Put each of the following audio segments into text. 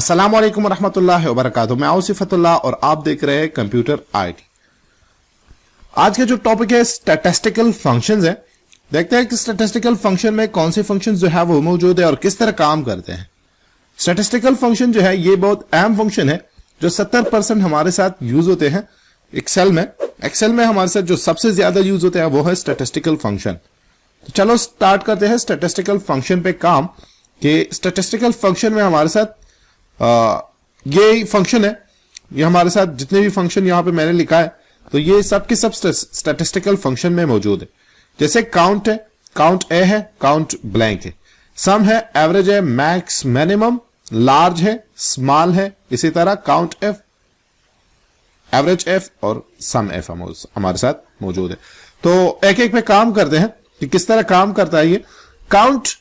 अस्सलाम वालेकुम रहमतुल्लाहि व बरकातुहू। मैं आसिफतुल्लाह और आप देख रहे हैं कंप्यूटर आईटी। आज का जो टॉपिक है स्टैटिस्टिकल फंक्शंस है। देखते हैं कि स्टैटिस्टिकल फंक्शन में कौन से फंक्शंस जो है वो मौजूद है और किस तरह काम करते हैं। स्टैटिस्टिकल फंक्शन जो है ये बहुत अहम फंक्शन है जो 70% हमारे साथ यूज होते हैं एक्सेल में। एक्सेल में हमारे साथ जो सबसे ज्यादा यूज होते हैं वो है स्टैटिस्टिकल फंक्शन। तो चलो स्टार्ट करते हैं स्टैटिस्टिकल फंक्शन पे काम। कि स्टैटिस्टिकल फंक्शन में हमारे साथ ये फंक्शन है, ये हमारे साथ जितने भी फंक्शन यहां पे मैंने लिखा है तो ये सब के सब स्टैटिस्टिकल फंक्शन में मौजूद है। जैसे काउंट है, काउंट ए है, काउंट ब्लैंक है, सम है, एवरेज है, मैक्स मिनिमम, लार्ज है, स्मॉल है, इसी तरह काउंट एफ, एवरेज एफ और सम एफ हमारे साथ मौजूद है। तो एक एक पे काम करते हैं कि किस तरह काम करता है ये काउंट।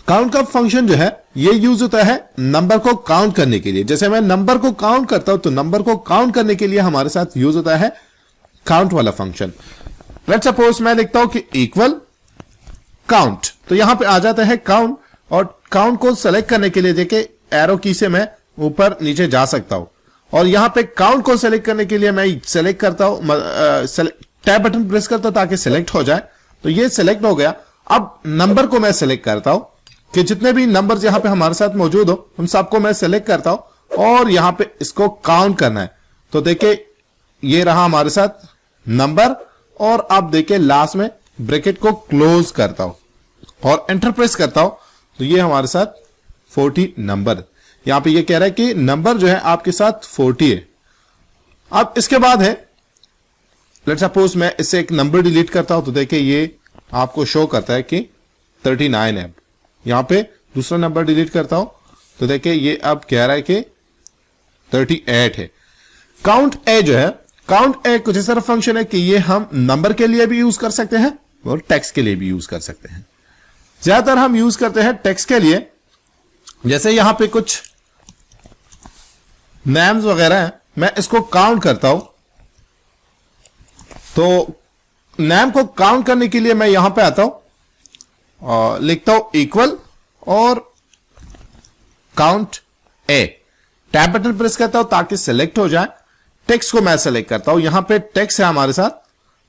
काउंट का फंक्शन जो है ये यूज होता है नंबर को काउंट करने के लिए। जैसे मैं नंबर को काउंट करता हूं तो नंबर को काउंट करने के लिए हमारे साथ यूज होता है काउंट वाला फंक्शन। लेट्स सपोज मैं लिखता हूं कि इक्वल काउंट, तो यहां पे आ जाता है काउंट। और काउंट को सेलेक्ट करने के लिए देखिए एरो की से मैं ऊपर नीचे जा सकता हूं। और यहां पे काउंट को सेलेक्ट करने के लिए मैं सेलेक्ट करता हूं, टैब बटन प्रेस करता हूं ताकि सेलेक्ट हो जाए। तो ये सेलेक्ट हो गया। अब नंबर को मैं सेलेक्ट करता हूं कि जितने भी नंबर्स यहां पे हमारे साथ मौजूद हो उन सबको मैं सेलेक्ट करता हूं और यहां पे इसको काउंट करना है। तो देखिए ये रहा हमारे साथ नंबर। और अब देखिए लास्ट में ब्रैकेट को क्लोज करता हूं और एंटर प्रेस करता हूं तो ये हमारे साथ 40 नंबर। यहां पे ये कह रहा है कि नंबर जो है आपके साथ 40 है। अब इसके बाद है लेट्स सपोज मैं इससे एक नंबर डिलीट करता हूं तो देखिए ये आपको शो करता है कि 39 है। यहां पे दूसरा नंबर डिलीट करता हूं तो देखिए ये अब कह रहा है कि 38 है। काउंट ए जो है, काउंट ए कुछ इस तरह फंक्शन है कि ये हम नंबर के लिए भी यूज कर सकते हैं और टेक्स्ट के लिए भी यूज कर सकते हैं। ज्यादातर हम यूज करते हैं टेक्स्ट के लिए। जैसे यहां पे कुछ नेम्स वगैरह हैं, मैं इसको काउंट करता हूं तो नेम को काउंट करने के लिए मैं यहां पे आता हूं और लिखता हूं इक्वल और काउंट ए। टैब बटन प्रेस करता हूं ताकि सिलेक्ट हो जाए। टेक्स्ट को मैं सेलेक्ट करता हूं, यहां पे टेक्स्ट है हमारे साथ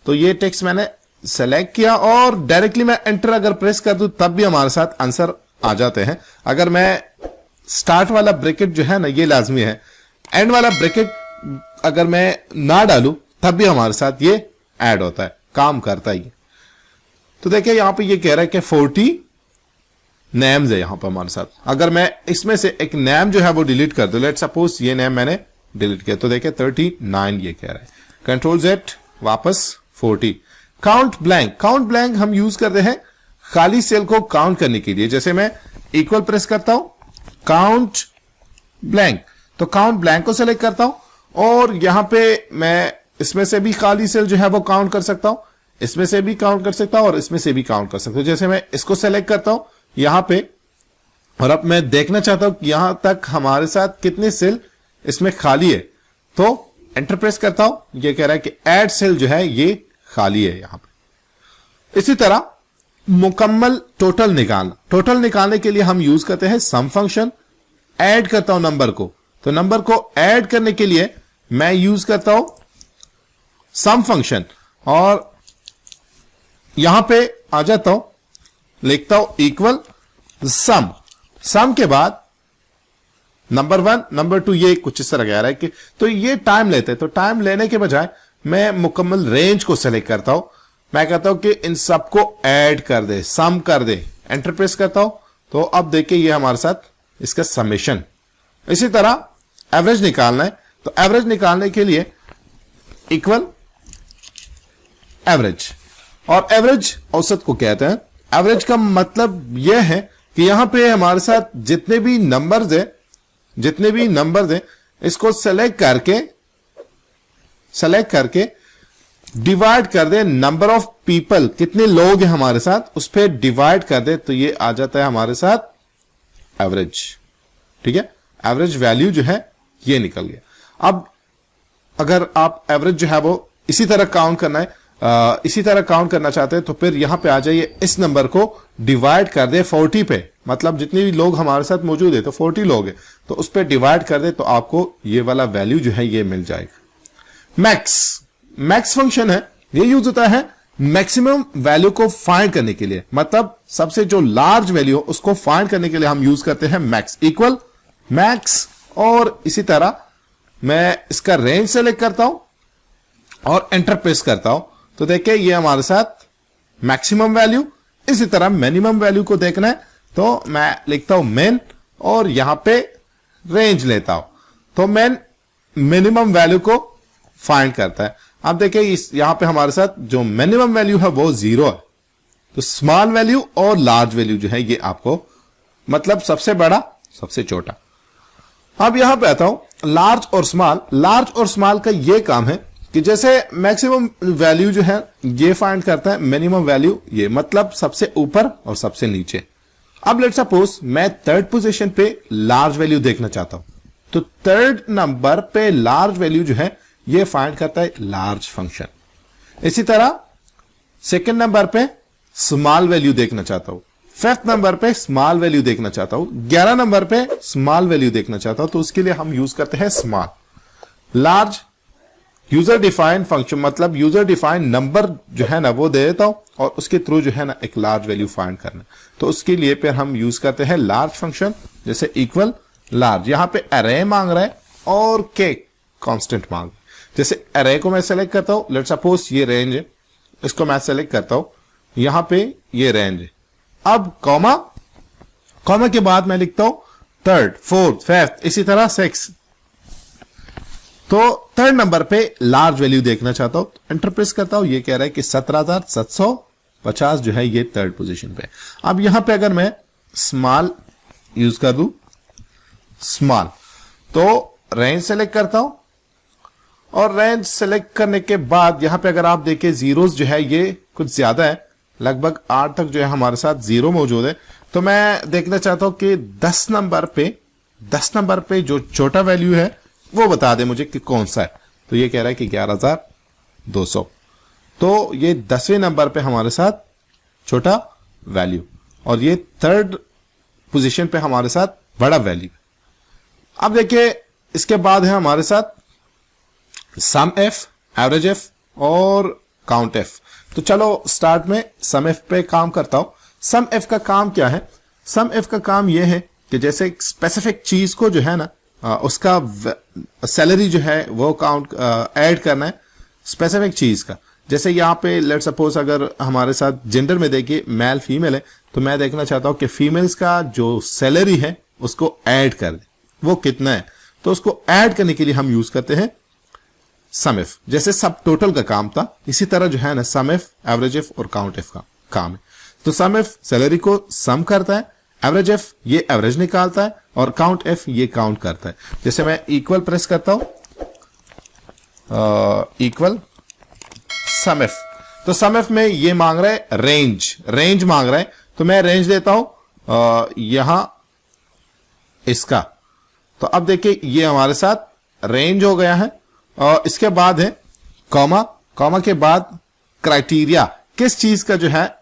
तो ये टेक्स्ट मैंने सेलेक्ट किया और डायरेक्टली मैं एंटर अगर प्रेस कर दूं तब भी हमारे साथ आंसर आ जाते हैं। अगर मैं स्टार्ट वाला ब्रैकेट जो है ना ये लाजमी है, एंड वाला ब्रैकेट अगर मैं ना डालूं तब भी हमारे साथ ये ऐड होता है, काम करता ही। तो देखिए यहां पे ये कह रहा है कि 40 नेम्स है यहां पर हमारे साथ। अगर मैं इसमें से एक नेम जो है वो डिलीट कर दूं, लेट सपोज ये नेम मैंने डिलीट किया तो देखिए 39 ये कह रहा है। कंट्रोल जेड वापस 40। काउंट ब्लैंक, काउंट ब्लैंक हम यूज करते हैं खाली सेल को काउंट करने के लिए। जैसे मैं इक्वल प्रेस करता हूं काउंट ब्लैंक तो काउंट ब्लैंक को सेलेक्ट करता हूं और यहां पे मैं इसमें से भी खाली सेल जो है वो काउंट कर सकता हूं, इसमें से भी काउंट कर सकता हूं और इसमें से भी काउंट कर सकता हूं। जैसे मैं इसको सेलेक्ट करता हूं यहां पे और अब मैं देखना चाहता हूं कि यहां तक हमारे साथ कितने सेल इसमें खाली है तो एंटर प्रेस करता हूं। ये कह रहा है कि ऐड सेल जो है ये खाली है यहां पे। इसी तरह मुकम्मल टोटल निकालना, टोटल निकालने के लिए हम यूज करते हैं सम फंक्शन। ऐड करता हूं नंबर को तो नंबर को ऐड करने के लिए मैं यूज करता हूं सम फंक्शन और यहां पे आ जाता हूं, लिखता हूं इक्वल सम। सम के बाद नंबर 1 नंबर 2 ये कुछ इस तरह कह रहा है कि तो ये टाइम लेते हैं। तो टाइम लेने के बजाय मैं मुकम्मल रेंज को सेलेक्ट करता हूं। मैं कहता हूं कि इन सबको ऐड कर दे, सम कर दे, एंटर प्रेस करता हूं तो अब देखिए ये हमारे साथ इसका समेशन। इसी तरह एवरेज निकालना है तो एवरेज निकालने के लिए इक्वल एवरेज। और एवरेज औसत को कहते हैं। एवरेज का मतलब यह है कि यहां पे हमारे साथ जितने भी नंबर्स हैं इसको सेलेक्ट करके डिवाइड कर दे नंबर ऑफ पीपल, कितने लोग हैं हमारे साथ उस पर डिवाइड कर दे तो ये आ जाता है हमारे साथ एवरेज। ठीक है, एवरेज वैल्यू जो है ये निकल गया। अब अगर आप एवरेज जो है वो इसी तरह काउंट करना चाहते हैं तो फिर यहां पे आ जाइए, इस नंबर को डिवाइड कर दे 40 पे मतलब जितने भी लोग हमारे साथ मौजूद है तो 40 लोग हैं, तो उस पर डिवाइड कर दे तो आपको ये वाला वैल्यू जो है ये मिल जाएगा। मैक्स फंक्शन है, ये यूज होता है मैक्सिमम वैल्यू को फाइंड करने के लिए, मतलब सबसे जो लार्ज वैल्यू हो उसको फाइंड करने के लिए हम यूज करते हैं मैक्स इक्वल मैक्स। और इसी तरह मैं इसका रेंज सेलेक्ट करता हूं और एंटर प्रेस करता हूं, तो देखिए ये हमारे साथ मैक्सिमम वैल्यू। इसी तरह मिनिमम वैल्यू को देखना है तो मैं लिखता हूं मेन और यहां पे रेंज लेता हूं, तो मेन मिनिमम वैल्यू को फाइंड करता है। अब देखिए इस यहां पे हमारे साथ जो मिनिमम वैल्यू है वो 0 है, तो स्मॉल वैल्यू और लार्ज वैल्यू जो है ये आपको मतलब सबसे बड़ा सबसे छोटा। अब यहां पे आता हूं लार्ज और स्मॉल। लार्ज और स्मॉल का ये काम है कि जैसे मैक्सिमम वैल्यू जो है ये फाइंड करता है, मिनिमम वैल्यू ये मतलब सबसे ऊपर और सबसे नीचे। अब लेट्स सपोज मैं थर्ड पोजीशन पे लार्ज वैल्यू देखना चाहता हूं, तो थर्ड नंबर पे लार्ज वैल्यू जो है ये फाइंड करता है लार्ज फंक्शन। इसी तरह सेकंड नंबर पे स्मॉल वैल्यू देखना चाहता हूं, फिफ्थ नंबर पे स्मॉल वैल्यू देखना चाहता हूं, 11 नंबर पे स्मॉल वैल्यू देखना चाहता हूं, तो उसके लिए हम यूज करते हैं small. Large user defined function, मतलब यूजर डिफाइंड नंबर जो है ना वो दे देता हूं और उसके थ्रू जो है ना एक लार्ज वैल्यू फाइंड करना, तो उसके लिए फिर हम यूज करते हैं लार्ज फंक्शन, जैसे इक्वल लार्ज। यहां पे अरे मांग रहा है और के कांस्टेंट मांग, जैसे अरे को मैं सेलेक्ट करता हूं, लेट्स सपोज ये रेंज है, इसको मैं सेलेक्ट करता हूं, यहां पे ये रेंज है। अब कॉमा के बाद मैं लिखता हूं थर्ड, फोर्थ, फिफ्थ, इसी तरह सिक्स। तो थर्ड नंबर पे लार्ज वैल्यू देखना चाहता हूं, एंटर प्रेस करता हूं, ये कह रहा है कि 17,750 जो है ये थर्ड पोजीशन पे। अब यहां पे अगर मैं स्मॉल यूज कर दूं, स्मॉल, तो रेंज सेलेक्ट करता हूं और रेंज सेलेक्ट करने के बाद यहां पे अगर आप देखें जीरोस जो है ये कुछ ज्यादा है, लगभग 8 तक जो है हमारे साथ जीरो मौजूद है। तो मैं देखना चाहता हूं कि 10 नंबर पे जो छोटा वैल्यू है वो बता दे मुझे कि कौन सा है, तो ये कह रहा है कि 11,200, तो ये 10वें नंबर पे हमारे साथ छोटा वैल्यू और ये थर्ड पोजीशन पे हमारे साथ बड़ा वैल्यू। अब देखिए इसके बाद है हमारे साथ सम एफ, एवरेज एफ और काउंट एफ। तो चलो स्टार्ट में सम एफ पे काम करता हूं। सम एफ का काम क्या है? सम एफ का काम यह है कि जैसे एक स्पेसिफिक चीज को जो है ना उसका सैलरी जो है वो काउंट ऐड करना है स्पेसिफिक चीज का। जैसे यहाँ पे लेट सपोज अगर हमारे साथ जेंडर में देखिए मेल फीमेल है, तो मैं देखना चाहता हूं कि फीमेल्स का जो सैलरी है उसको ऐड कर दे, वो कितना है, तो उसको ऐड करने के लिए हम यूज करते हैं सम एफ। जैसे सब टोटल का काम था, इसी तरह जो है ना सम एफ, एवरेज एफ और काउंट एफ का काम है। तो सम एफ सैलरी को सम करता है, एवरेज एफ ये एवरेज निकालता है और काउंट एफ ये काउंट करता है। जैसे मैं इक्वल प्रेस करता हूं, इक्वल सम एफ, तो सम एफ में ये मांग रहा है रेंज मांग रहा है, तो मैं रेंज देता हूं यहां इसका। तो अब देखिए ये हमारे साथ रेंज हो गया है और इसके बाद है कॉमा के बाद क्राइटेरिया, किस चीज का जो है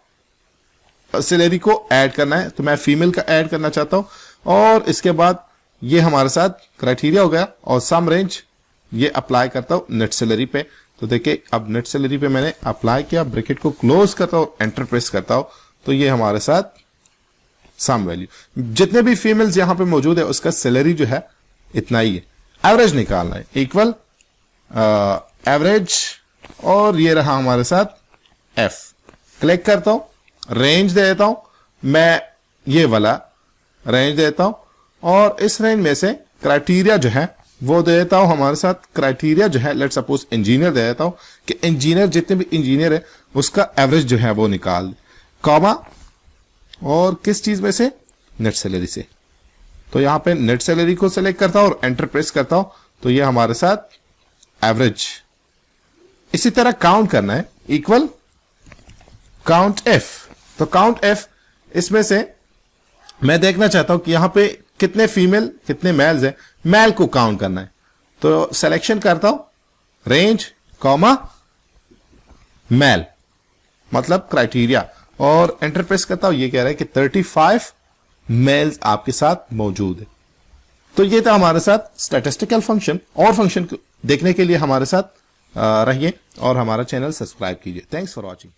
सैलरी को ऐड करना है, तो मैं फीमेल का ऐड करना चाहता हूं और इसके बाद ये हमारे साथ क्राइटेरिया हो गया और सम रेंज ये अप्लाई करता हूं नेट सैलरी पे। तो देखिए अब नेट सैलरी पे मैंने अप्लाई किया, ब्रैकेट को क्लोज करता हूं, एंटर प्रेस करता हूं, तो ये हमारे साथ सम वैल्यू जितने भी फीमेल्स यहां पे मौजूद है उसका सैलरी जो है इतना ही है। एवरेज निकालना है, इक्वल एवरेज और ये रहा हमारे साथ एफ। क्लिक करता हूं, रेंज दे देता हूं, मैं ये वाला रेंज देता हूं और इस रेंज में से क्राइटेरिया जो है वो दे देता हूं हमारे साथ। क्राइटेरिया जो है लेट सपोज इंजीनियर दे देता हूं कि इंजीनियर जितने भी इंजीनियर है उसका एवरेज जो है वो निकाल दे, कॉमा और किस चीज में से, नेट सैलरी से। तो यहां पे नेट सैलरी को सिलेक्ट करता हूं और एंटर प्रेस करता हूं, तो ये हमारे साथ एवरेज। इसी तरह काउंट करना है, इक्वल काउंट एफ। तो काउंट एफ इसमें से मैं देखना चाहता हूं कि यहां पे कितने फीमेल कितने मेल्स हैं, मेल को काउंट करना है। तो सिलेक्शन करता हूं रेंज कॉमा मेल मतलब क्राइटेरिया और एंटर प्रेस करता हूं, ये कह रहा है कि 35 मेल्स आपके साथ मौजूद है। तो ये था हमारे साथ स्टैटिस्टिकल फंक्शन। और फंक्शन देखने के लिए हमारे साथ रहिए और हमारा चैनल सब्सक्राइब कीजिए। Thanks for watching.